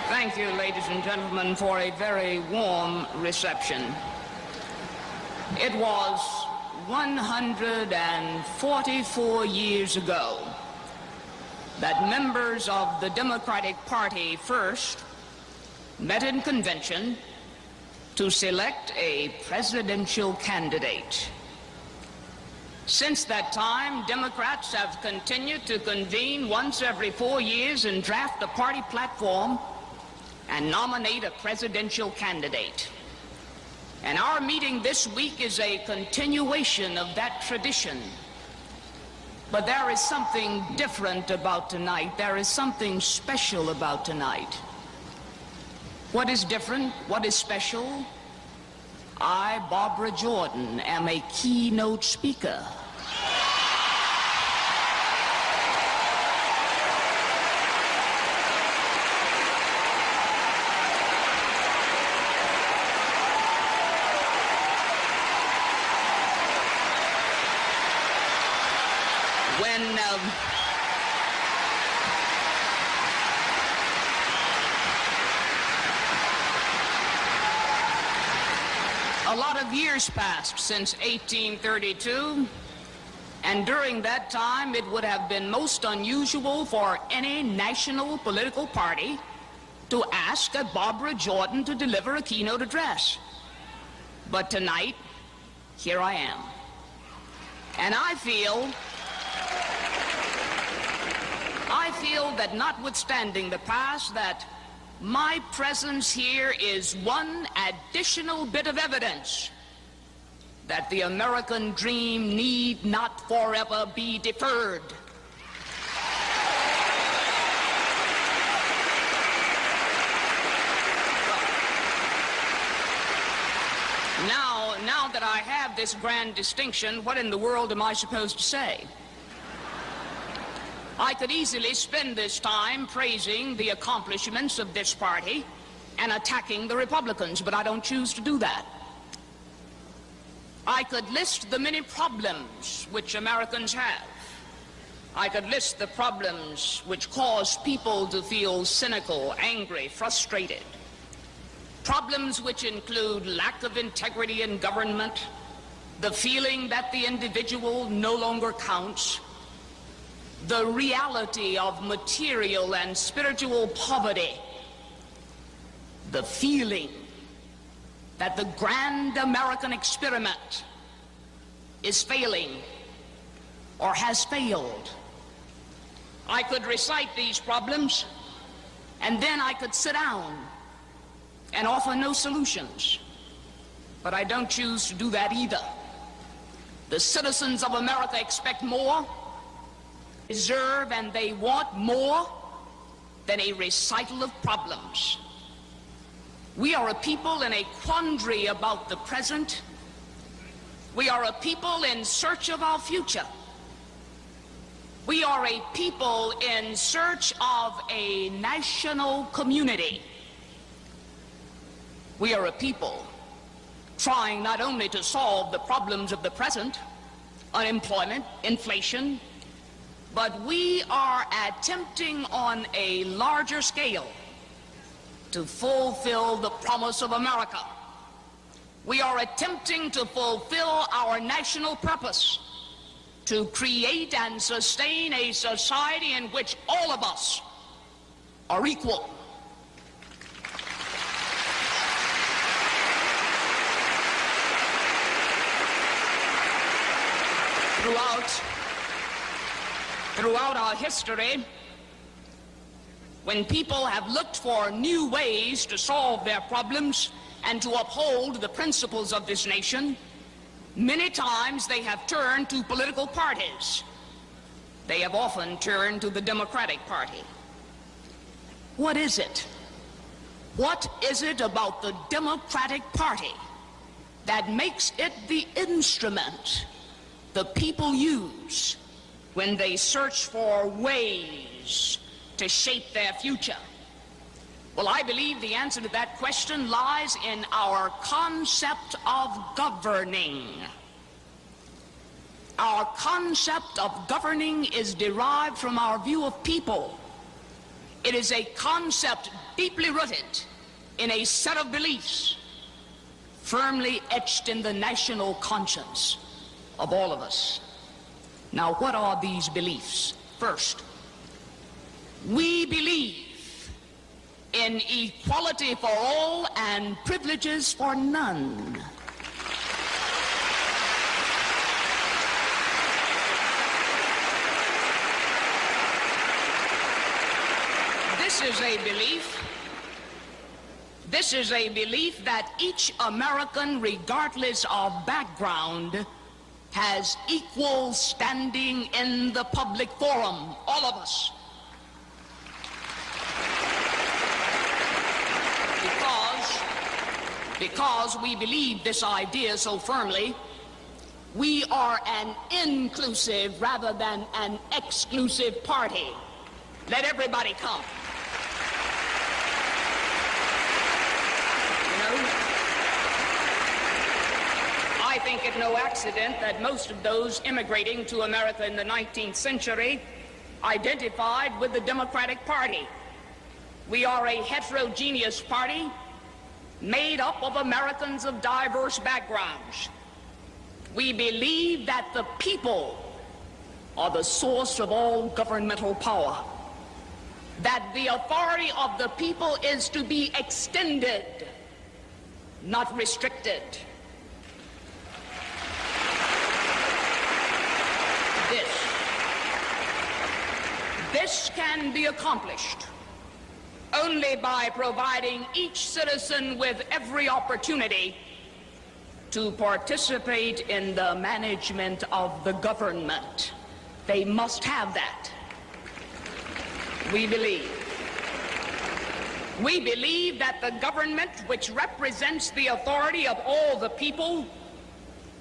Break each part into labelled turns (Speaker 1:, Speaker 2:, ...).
Speaker 1: Thank you, ladies and gentlemen, for a very warm reception. It was 144 years ago that members of the Democratic Party first met in convention to select a presidential candidate. Since that time, Democrats have continued to convene once every 4 years and draft a party platform and nominate a presidential candidate. And our meeting this week is a continuation of that tradition. But there is something different about tonight. There is something special about tonight. What is different? What is special? I, Barbara Jordan, am a keynote speaker. A lot of years passed since 1832, and during that time it would have been most unusual for any national political party to ask a Barbara Jordan to deliver a keynote address. But tonight, here I am. And I feel that notwithstanding the past, that my presence here is one additional bit of evidence that the American dream need not forever be deferred. Now that I have this grand distinction, what in the world am I supposed to say? I could easily spend this time praising the accomplishments of this party and attacking the Republicans, but I don't choose to do that. I could list the many problems which Americans have. I could list the problems which cause people to feel cynical, angry, frustrated. Problems which include lack of integrity in government, the feeling that the individual no longer counts, the reality of material and spiritual poverty, the feeling that the grand American experiment is failing or has failed. I could recite these problems, and then I could sit down and offer no solutions. But I don't choose to do that either. The citizens of America expect more, deserve, and they want more than a recital of problems. We are a people in a quandary about the present. We are a people in search of our future. We are a people in search of a national community. We are a people trying not only to solve the problems of the present, unemployment, inflation, but we are attempting on a larger scale to fulfill the promise of America. We are attempting to fulfill our national purpose to create and sustain a society in which all of us are equal. Throughout our history, when people have looked for new ways to solve their problems and to uphold the principles of this nation, many times they have turned to political parties. They have often turned to the Democratic Party. What is it? What is it about the Democratic Party that makes it the instrument the people use when they search for ways to shape their future? Well, I believe the answer to that question lies in our concept of governing. Our concept of governing is derived from our view of people. It is a concept deeply rooted in a set of beliefs firmly etched in the national conscience of all of us. Now, what are these beliefs? First, we believe in equality for all and privileges for none. This is a belief that each American, regardless of background, has equal standing in the public forum, all of us. Because we believe this idea so firmly, we are an inclusive rather than an exclusive party. Let everybody come. I think it no accident that most of those immigrating to America in the 19th century identified with the Democratic Party. We are a heterogeneous party made up of Americans of diverse backgrounds. We believe that the people are the source of all governmental power, that the authority of the people is to be extended, not restricted. This can be accomplished only by providing each citizen with every opportunity to participate in the management of the government. They must have that. We believe that the government, which represents the authority of all the people,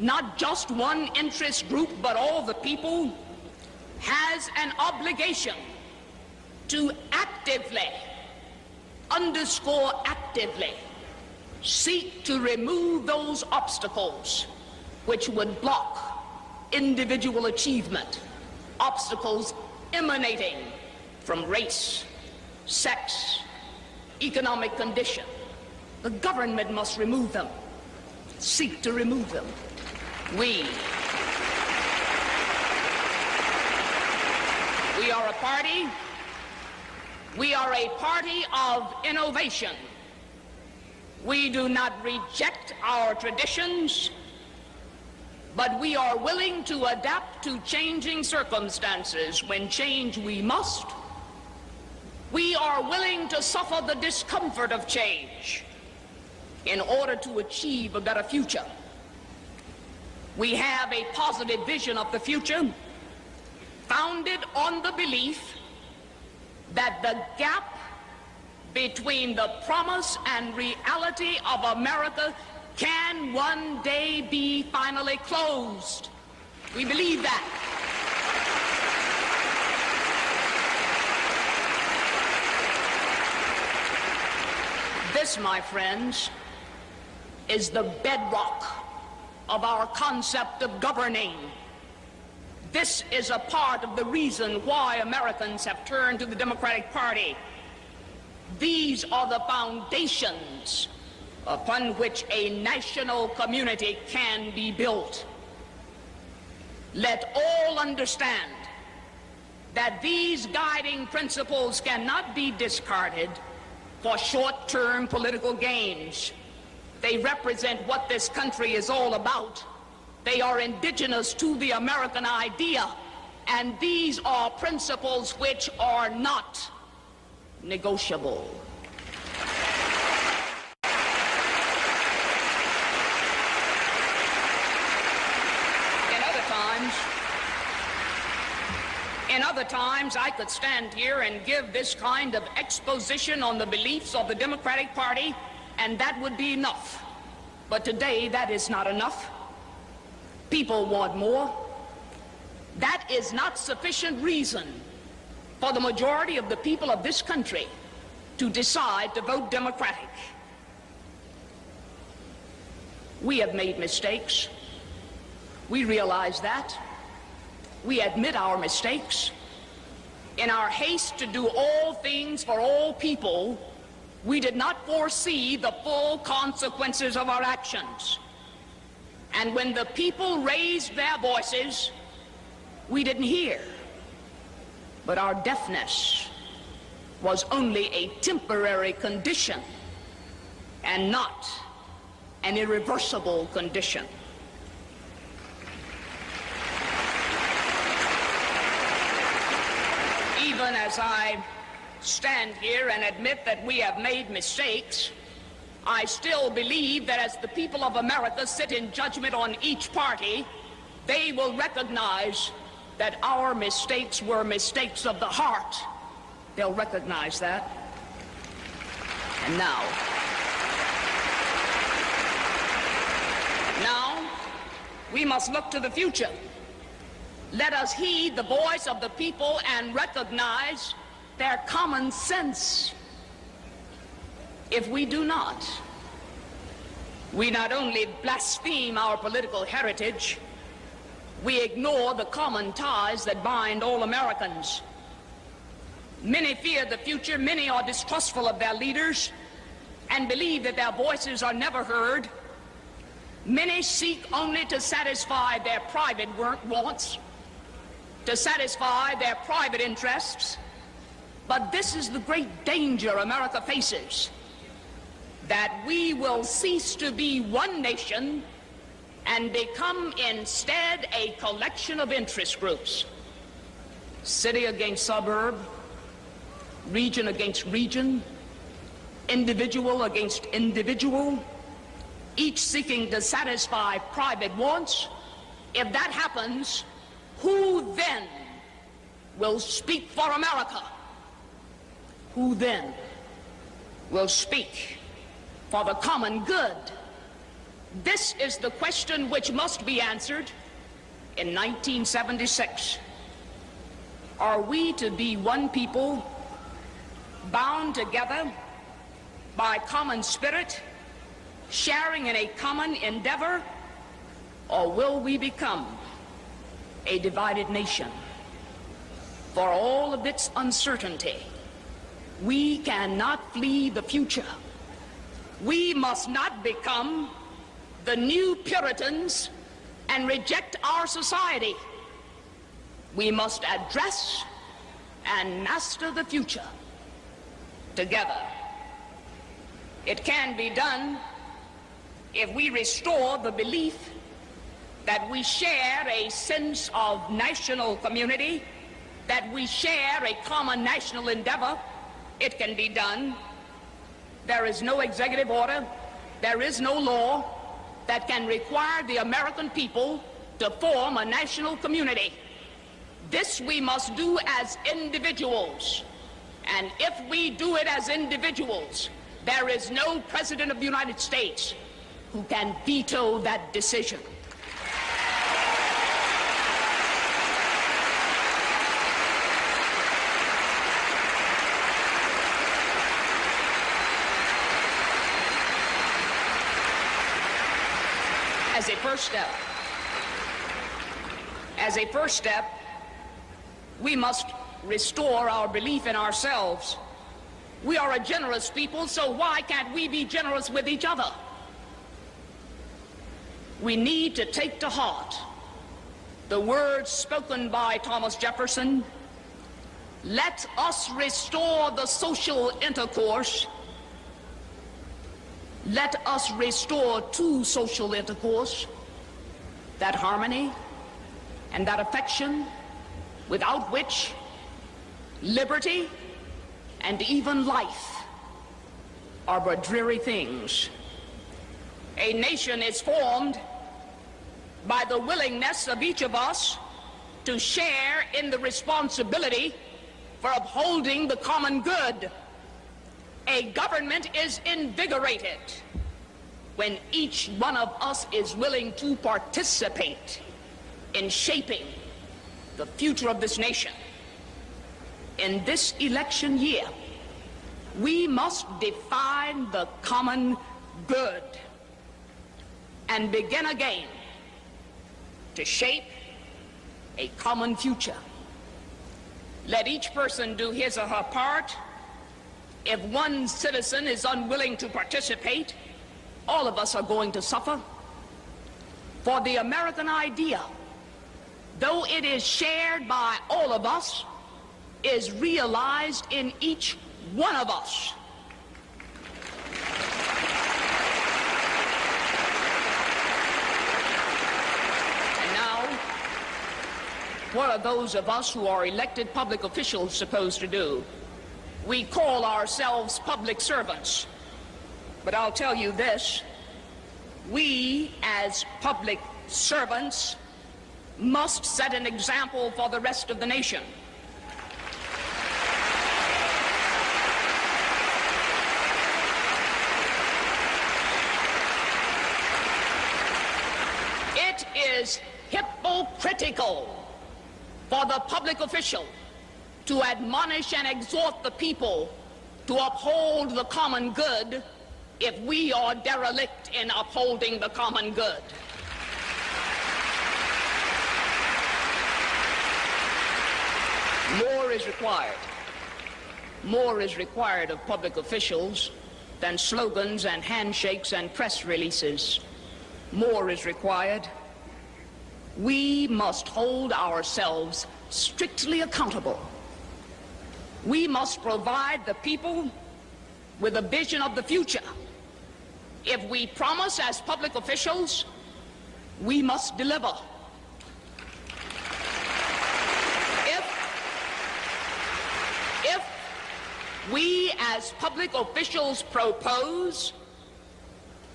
Speaker 1: not just one interest group, but all the people, has an obligation to actively, underscore actively, seek to remove those obstacles which would block individual achievement, obstacles emanating from race, sex, economic condition. The government must remove them, seek to remove them. We are a party. We are a party of innovation. We do not reject our traditions, but we are willing to adapt to changing circumstances. When change we must, we are willing to suffer the discomfort of change in order to achieve a better future. We have a positive vision of the future founded on the belief that the gap between the promise and reality of America can one day be finally closed. We believe that. This, my friends, is the bedrock of our concept of governing. This is a part of the reason why Americans have turned to the Democratic Party. These are the foundations upon which a national community can be built. Let all understand that these guiding principles cannot be discarded for short-term political gains. They represent what this country is all about. They are indigenous to the American idea, and these are principles which are not negotiable. In other times, I could stand here and give this kind of exposition on the beliefs of the Democratic Party, and that would be enough. But today, that is not enough. People want more. That is not sufficient reason for the majority of the people of this country to decide to vote Democratic. We have made mistakes. We realize that. We admit our mistakes. In our haste to do all things for all people, we did not foresee the full consequences of our actions. And when the people raised their voices, we didn't hear. But our deafness was only a temporary condition and not an irreversible condition. Even as I stand here and admit that we have made mistakes, I still believe that as the people of America sit in judgment on each party, they will recognize that our mistakes were mistakes of the heart. They'll recognize that. And now, we must look to the future. Let us heed the voice of the people and recognize their common sense. If we do not, we not only blaspheme our political heritage, we ignore the common ties that bind all Americans. Many fear the future, many are distrustful of their leaders and believe that their voices are never heard. Many seek only to satisfy their private wants, to satisfy their private interests. But this is the great danger America faces, that we will cease to be one nation and become instead a collection of interest groups. City against suburb, region against region, individual against individual, each seeking to satisfy private wants. If that happens, who then will speak for America? Who then will speak for the common good? This is the question which must be answered in 1976. Are we to be one people, bound together by common spirit, sharing in a common endeavor, or will we become a divided nation? For all of its uncertainty, we cannot flee the future. We must not become the new Puritans and reject our society. We must address and master the future together. It can be done if we restore the belief that we share a sense of national community, that we share a common national endeavor. It can be done. There is no executive order, there is no law that can require the American people to form a national community. This we must do as individuals. And if we do it as individuals, there is no President of the United States who can veto that decision. As a first step, we must restore our belief in ourselves. We are a generous people, so why can't we be generous with each other? We need to take to heart the words spoken by Thomas Jefferson. Let us restore the social intercourse. Let us restore to social intercourse that harmony and that affection without which liberty and even life are but dreary things. A nation is formed by the willingness of each of us to share in the responsibility for upholding the common good. A government is invigorated when each one of us is willing to participate in shaping the future of this nation. In this election year, we must define the common good and begin again to shape a common future. Let each person do his or her part. If one citizen is unwilling to participate, all of us are going to suffer. For the American idea, though it is shared by all of us, is realized in each one of us. And now, what are those of us who are elected public officials supposed to do? We call ourselves public servants. But I'll tell you this, we as public servants must set an example for the rest of the nation. It is hypocritical for the public official to admonish and exhort the people to uphold the common good if we are derelict in upholding the common good. More is required. More is required of public officials than slogans and handshakes and press releases. More is required. We must hold ourselves strictly accountable. We must provide the people with a vision of the future. If we promise as public officials, we must deliver. If we as public officials propose,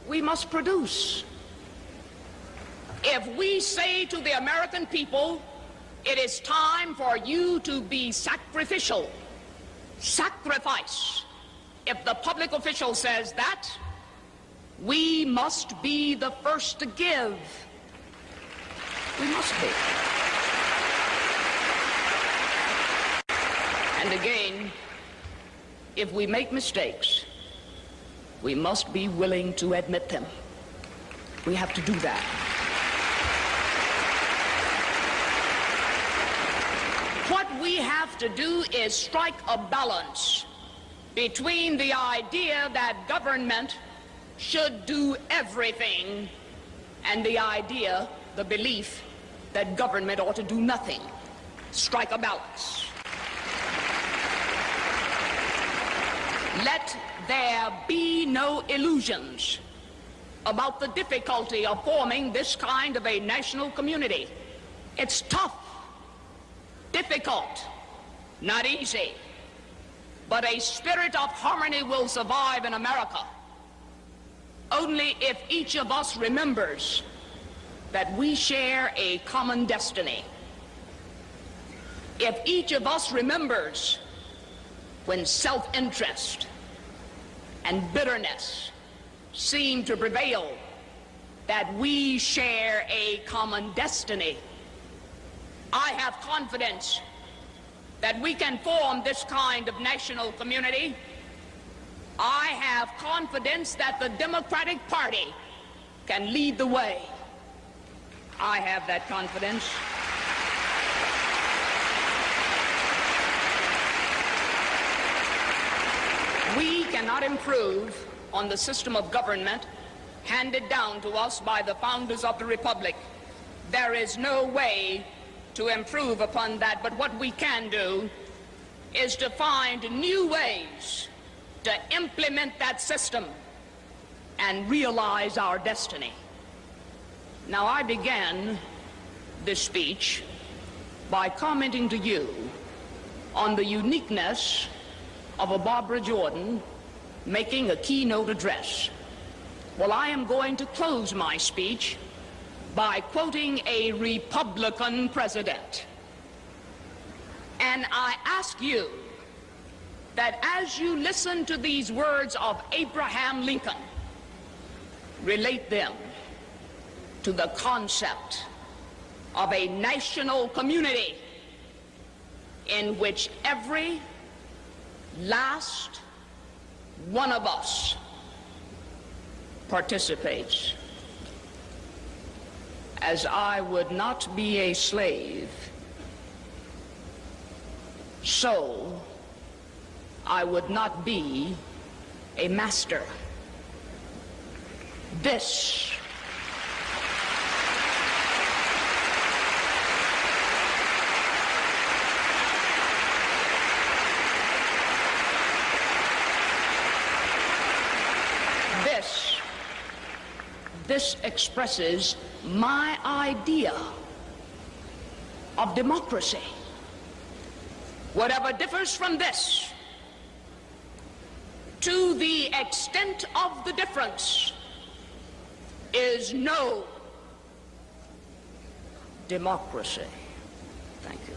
Speaker 1: we must produce. If we say to the American people, it is time for you to be sacrificial, sacrifice. If the public official says that, we must be the first to give. We must be. And again, if we make mistakes, we must be willing to admit them. We have to do that. What we have to do is strike a balance between the idea that government should do everything and the idea, the belief, that government ought to do nothing. Strike a balance. Let there be no illusions about the difficulty of forming this kind of a national community. It's tough, difficult, not easy. But a spirit of harmony will survive in America only if each of us remembers that we share a common destiny. If each of us remembers when self-interest and bitterness seem to prevail, that we share a common destiny. I have confidence that we can form this kind of national community. I have confidence that the Democratic Party can lead the way. I have that confidence. We cannot improve on the system of government handed down to us by the founders of the Republic. There is no way to improve upon that, but what we can do is to find new ways to implement that system and realize our destiny. Now, I began this speech by commenting to you on the uniqueness of a Barbara Jordan making a keynote address. Well, I am going to close my speech by quoting a Republican president. And I ask you that as you listen to these words of Abraham Lincoln, relate them to the concept of a national community in which every last one of us participates. As I would not be a slave so I would not be a master. This expresses my idea of democracy. Whatever differs from this, to the extent of the difference, is no democracy. Thank you.